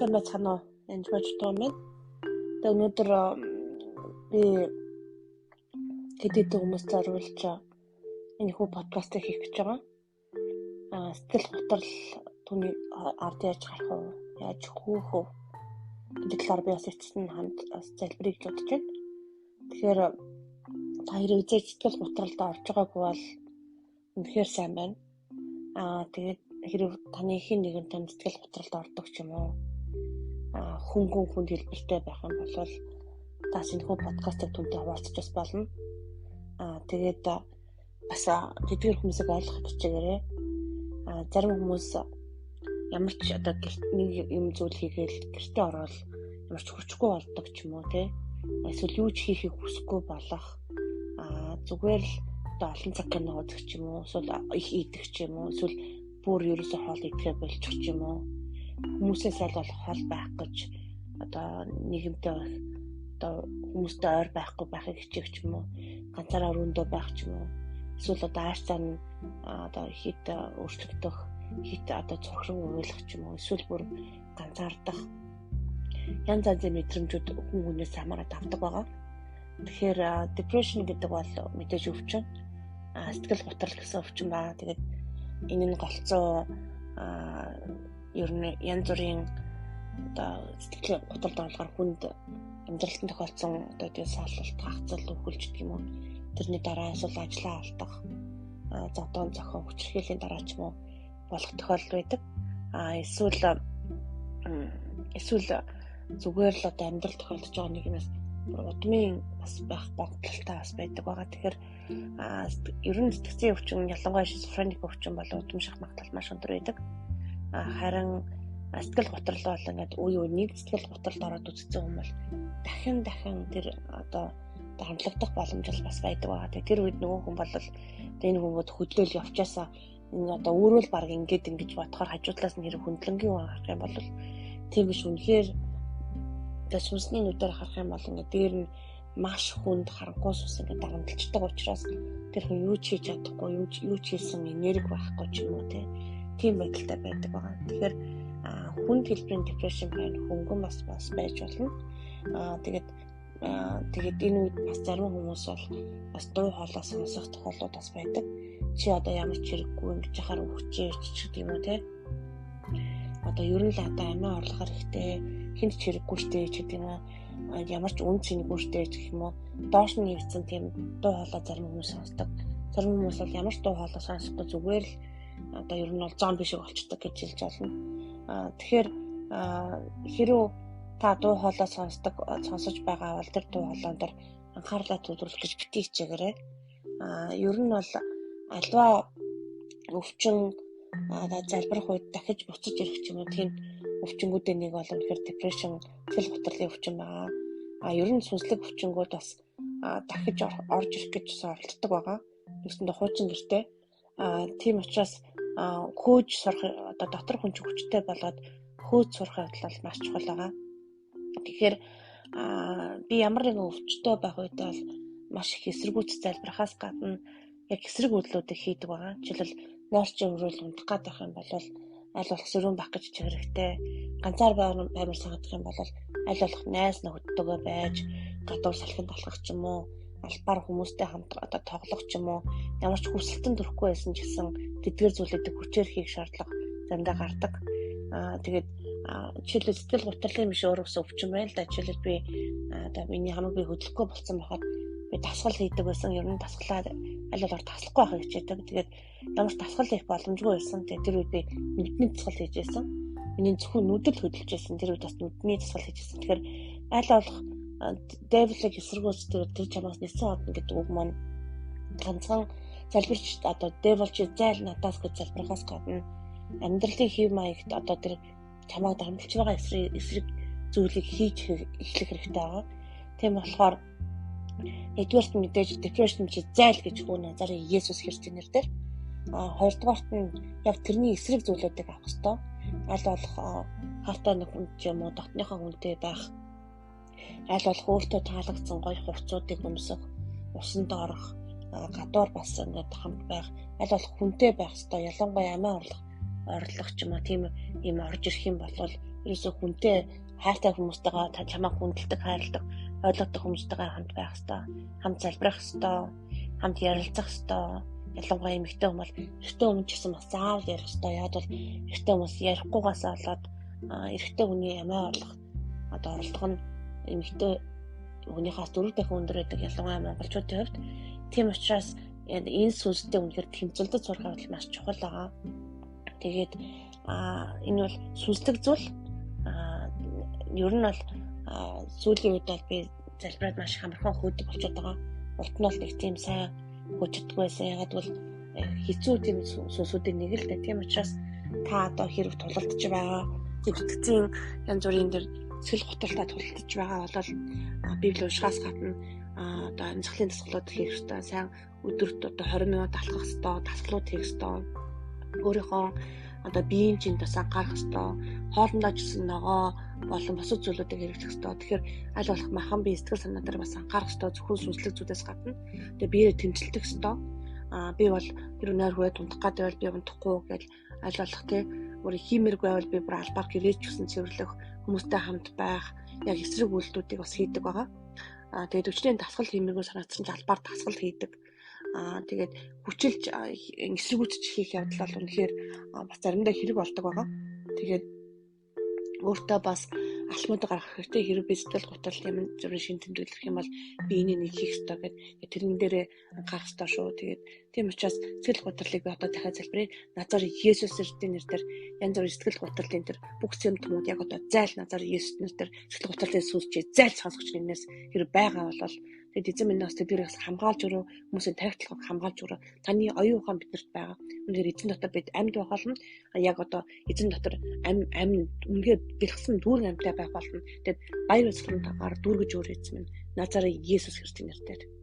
Сайн байна уу? Энд байж байгаа юм. Тэгээ өнөөдөр би тэдэд хүмүүст зориулж энэ хүү подкастыг хийх гэж байгаа. Сэтгэл готрол түүний ард яаж гарах вэ? Яаж хөөх вэ? гэдэг талаар би бас эцэст нь хамт залбирыг бодож байна. Тэгэхээр та хэрэг зэ сэтгэл готролд орж байгаагүй бол үнэхээр сайн байна. Тэгээд хэрэг таны хин нэгэн тань сэтгэл готролд ордог ч юм уу? Хүнд хэлбэртэй байх юм бол та энэ хүү подкастыг түнтэй хуваалцаж болно. Тэгээд бас тэдгээр хүмүүсийг ойлгоход хичээгээрэй. Зарим хүмүүс ямар ч одоо нэг юм зүйл хийгээл гэртээ ороод ямар ч хүчгүй болдог ч юм уу те. Эсвэл юу ч хийхийг хүсэхгүй болох. Зүгээр л одоо олон цаг кино үзэх ч юм уу, эсвэл их идэх ч юм уу, эсвэл бүр ерөөсөө хоол идэхээ болчих ч юм уу. Хүмүүсээс аль болох хол байх гэж одоо нийгэмтэй одоо хүмүүстэй ойр байхгүй байхыг хичээх ч юм уу, ганцаараа өрөөндөө байх ч юм уу, эсвэл одоо ааш цаана одоо хит өөрчлөгдөх, хит одоо цорхрон уйлах ч юм уу, эсвэл бүр ганцаардах янз янзын мэдрэмжүүд хүмүүнээс хамаарат авдаг байгаа. Тэгэхээр depression гэдэг бол мэдээж өвчин, сэтгэл готрол гэсэн өвчин байна. Тэгээд энэ нь голцоо ер нь янз бүрийн одоо сэтгэл готролд оруулахаар хүнд амьдралтанд тохиолдсон одоо тийм саллалт, хагцал, өвгөлж гэх юм уу. Тэрний дараа эсвэл ажлаа алдах, зодон зохион хүчирхийллийн дараа ч юм уу болох тохиолдол байдаг. Эсвэл зүгээр л одоо амьдрал тохиолдож байгаа нэг юмас удмын бас байх багталтаа бас байдаг байгаа. Тэгэхээр ер нь сэтгцийн өвчин, ялангуяа шизофреник өвчин бол удам шах магталт маш өндөр байдаг. Харин сэтгэл готрол бол ингээд үе үнийг сэтгэл готролд ороод үзсэн хүмүүс бол дахин тэр одоо хандлагдах боломж бас байдаг байгаа. Тэгээ тэр үед нөгөө хүн бол энэ хүмүүд хөдлөөл явчаасаа энэ одоо өөрөө л баг ингэж бодохоор хажуудлаас нь хэрэг хөндлөнгийн харах юм бол тийм биш. Үнэхээр одоо сүнсний нүдээр харах юм бол ингээд дээр нь маш хүнд харанхуй сүнс ингээд дагамдалцдаг учраас тэр хүн юу ч хийж чадахгүй, юу ч хийсэн энерги байхгүй ч юм уу тийм байдалтай байдаг байгаа. Тэгэхээр хүнд хэлбэрийн депрешн байна, хөнгөн бас байж болно. Тэгээд энэ үед бас зарим хүмүүс бол бас дуу хоолой сонсох тохиолдлууд бас байдаг. Чи одоо ямар ч хэрэггүй ингэж яхаар өгчээч ч гэдэг юм уу те. Одоо ер нь л одоо амиа орлохоор ихтэй хинт ч хэрэггүй штэ ч гэдэг юм уу. Ямар ч үн цэнэгүй штэ гэх юм уу. Доош нь нэгдсэн тийм дуу хоолой зарим хүмүүс сонсдог. Зарим хүмүүс бол ямар ч дуу хоолой сонсохгүй зүгээр л одоо ер нь бол зомби шиг болчдөг гэж хэлж болно. Тэгэхээр хэрүү та дуу хоолой сонсож байгаа бол тэр дуу хоолойн дээр анхаарлаа төвлөрөх гэж битгий хичээгээрэй. Ер нь бол альва өвчин залбирах үед дахиж буцаж ирэх ч юм уу тийм өвчнгүүдийн нэг бол үнэхээр депрешн, сэтгэл готрлын өвчин байгаа. Ер нь сүнслэг өвчнгүүд бас дахиж орж ирэх гэж оролддог байгаа. Нэгсэндээ хуучин гэртээ. Тийм учраас хөөж сурах одоо дотор хүн чинь хүчтэй болоод хөөж сурах явдал маш чухал байгаа. Тэгэхээр би ямар нэгэн өвчтөй байх үед бол маш их эсэргүүц залбирахаас гадна яг эсрэг үйлдэлүүдийг хийдэг байгаа. Жишээлбэл нойрчин өрөөл унтах гэдэг юм бол аль болох сөрөн байх гэж чиг хэрэгтэй. Ганцаар баймар сангадах юм бол аль болох найз нөхдөдөө байж гадуур салхинд алхах ч юм уу, албаар хүмүүстэй хамт одоо тоглох ч юм уу, ямар ч хүсэлтэн төрөхгүй байсан ч гэсэн тэдгээр зүйлүүдийг хүчээр хийх шаардлага заримдаа гардаг. Тэгээд жишээлбэл сэтгэл готрлын биш өөрөөсөө өвчин байна л да. Жишээлбэл би одоо миний хамаг би хөдлөхгүй болсон байхад би дасгал хийдэг байсан. Ер нь дасгалаа аль болохоор таслахгүй байхыг хичээдэг. Тэгээд ямар ч дасгал хийх боломжгүй байсан. Тэгээд тэр үед би нүдний дасгал хийж байсан. Миний зөвхөн нүдэл хөдөлж байсан. Тэр үед бас нүдний дасгал хийж байсан. Тэгэхээр аль болох девлиг эсэргүүцдэг тэр чамаас нисэн одно гэдэг үг маань ганцхан залбирч одоо девлч зайл надаас гэж залбирахаас гадна амьдралын хэв маягт одоо тэр чамайг дамжуулж байгаа эсрэг зүйлийг хийж эхлэх хэрэгтэй байгаа. Тийм болохоор нэгдүгээрт мэдээж депрешн чи зайл гэж хүү назарын Есүс Христосийн нэрээр хоёрдугаарт нь яг тэрний эсрэг зүйлүүдийг авах хэрэгтэй. Аль болох хавтаа нэг хүн ч юм уу дотныхоо хүнтэй байх, аль болох өөртөө таалагдсан гоё хувцсуудыг өмсөх, усанд орох, гадуур бас ингээд хамт байх, аль болох хүнтэй байх хэрэгтэй. Ялангуяа амиа орлох ч юм уу тийм юм орж ирэх юм бол ерөөсөө хүнтэй хайртай хүмүүстэйгээ чамаа хүндэлдэг, хайрладаг, ойлгодог хүмүүстэйгээ хамт байх хэвээр, хамт залбирах хэвээр, хамт ярилцах хэвээр. Ялангуяа эмэгтэй хүмүүс бол эрэгтэй хүмүүс ч гэсэн бас заавал ярих хэвээр. Яг бол эрэгтэй хүмүүс ярихгүйгээс болоод эрэгтэй хүний амиа орлох оролдох нь эмэгтэй хүнийхээс 4 дахин өндөр байдаг, ялангуяа монголчуудын хувьд. Тийм учраас энэ сүнстэй үнэхээр тэмцэлдэж сурах явдал маш чухал байгаа. Тэгээд энэ бол сүнслэг зүйл. Ер нь бол сүүлийн үед бол би залбираад маш хамархан хөөдөг болчиход байгаа. Урд нь бол нэг тийм сайн хөөждөг байсан. Ягаад бол хэцүү тийм сүнсүүдийн нэг л дээ. Тийм учраас та одоо хэрэг тулалдаж байгаа итгэцийн янз бүрийн дээр сэтгэл готолтой тулалдаж байгаа бол Библи уншихаас гадна одоо амьсгалын дасгалууд хийх хэрэгтэй. Сайн өдөрт одоо 20 минут алхах хэрэгтэй, дасгалууд хийх хэрэгтэй. Өөрийнхөө одоо биеийн чинь бас анхаарах хэрэгтэй. Хоолндоо ч гэсэн ногоо болон бусад зүйлүүдийг хэрэглэх хэрэгтэй. Тэгэхээр аль болох махан бие сэтгэл санаа дээр бас анхаарах хэрэгтэй. Зөвхөн сүнслэг зүйлээс гадна. Тэгээ биеэ тэмцэлдэх хэрэгтэй. Би бол тэр нойр хүрээ тундах гэдэг бол би унтахгүй гэж аль болох тий өөр хиймэргүй байвал би бүр албаар гэрээж гисэн цэвэрлэх, хүмүүстэй хамт байх, яг эсрэг үйлдэлүүдийг бас хийдэг байгаа. Тэгээд өчнөө дасгал хиймэргүй санагдсан ч албаар дасгал хийдэг. Тэгээд хүчилж эсрэгүүцэж хийх явдал бол үнэхээр бас заримдаа хэрэг болдог байгаа. Тэгээд өөртөө бас алхмууд гаргах хэрэгтэй. Хэрэг би сэтгэл готрол юм зөвхөн шин тэмдэглэх юм бол би энийг нэг хийх хэрэгтэй гэдэг тэрэн дээрээ анхаарах хэрэгтэй шүү. Тэгээд тийм учраас сэтгэл готрлыг би одоо дахиад залбирая. Назар Есүс Христосийн нэрээр янз бүрийн сэтгэл готрлын тэр бүх симптомууд яг одоо зайл Назар Есүс нэрээр сэтгэл готрлын сүнсч зайл сонсогч нэрнээс хэрэг байгаа бол тэгээд эзэн минь бас тэдгээрээс хамгаалж өрөө хүмүүсийн тархитлагыг хамгаалж өрөө таны оюун ухаан биднэрт байгаа. Үнээр эзэн дотор бид амьд байх болно. Яг одоо эзэн дотор амин үнээр бэлгсэн дүүрэн амьтай байх болно. Тэгээд баяр баясгалантайгаар дүүргэж өөр эзэн минь Назарын Есүс Христосийн нэрээр